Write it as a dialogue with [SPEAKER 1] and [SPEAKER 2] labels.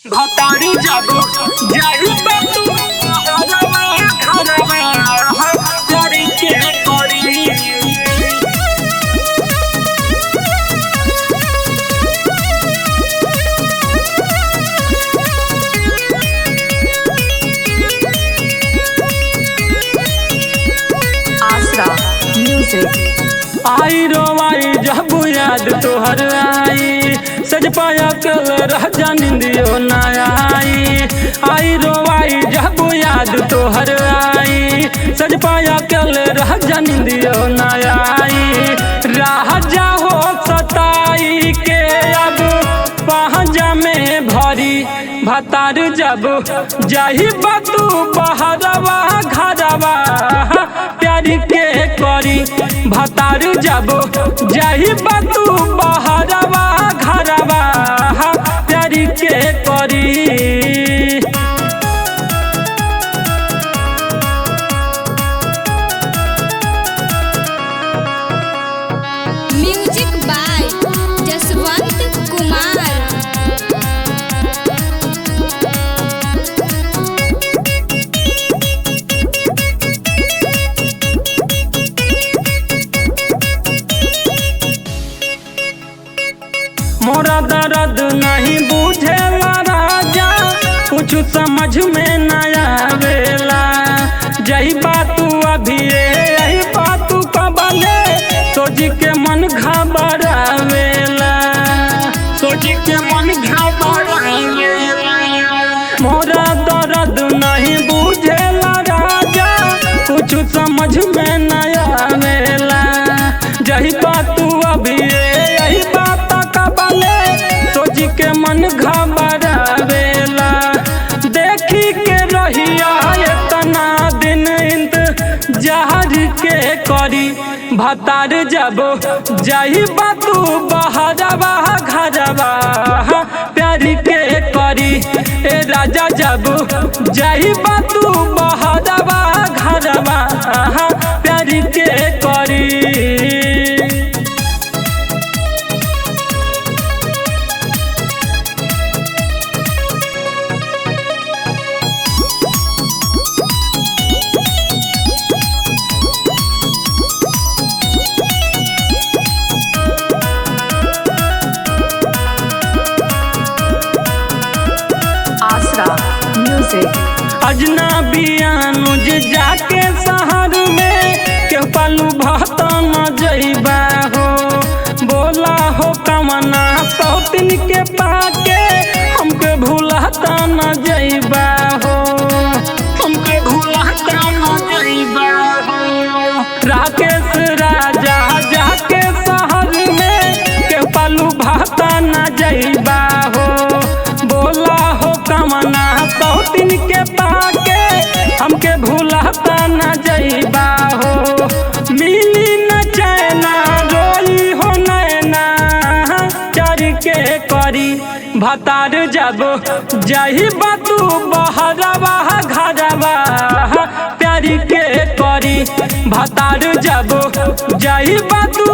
[SPEAKER 1] भतारी जागो जाई बातू हरवा घरवा करी के करी।
[SPEAKER 2] आसरा म्यूजिक।
[SPEAKER 1] आई रोवाई जब याद तोहर आई, सज पाया कल राजा निंदियो न आई। आई रोवाई जब याद तोहर आई, सज पाया कल राजा निंदियो न आई। राजा हो सताई के अब पहजा में भरी, भतार जब जाही बतू बहरवा घरवा प्यारी के करी। भतार जब जाही बतू बहरवा घरवा प्यारी के करी।
[SPEAKER 3] Music by Jaswant Kumar.
[SPEAKER 1] मोरा दर्द नहीं बुझेला राजा, कुछ समझ में न आवेला। जही बातू अभी यही बातू कबले, सोच के मन घबरावेला, सोच के मन घबरावेला। मोरा दर्द नहीं बुझेला राजा, कुछ समझ में न आवेला। जही बातू अभी यही बात कबले, सोच के मन घबरावेला। देखी के रहिया इतना दिन इंतजार के करी। भतार जब जाही बातू बहरवा घरवा प्यारी के करी। ए राजा जब जाही बातू बहरवा घरवा प्यारी के करी।
[SPEAKER 2] आसरा म्यूजिक।
[SPEAKER 1] अजनबियानुज जाके शहर में के पालू भता न जइबा हो। बोला हो कमना सौतिन के पाके, हमके भूलता न जइबा हो, हमके भूलता न जइबा हो। राकेश राजा जाके शहर में के पालू भता न जइबा हो। बोला हो कमना सौतिन के पाके, हमके भूलता न जइबा हो। मिली न चैना रोई हो नैना चर के करी। भतार जब जाही बातू बहरवा घरवा प्यारी के करी। भतार जब जाही बातू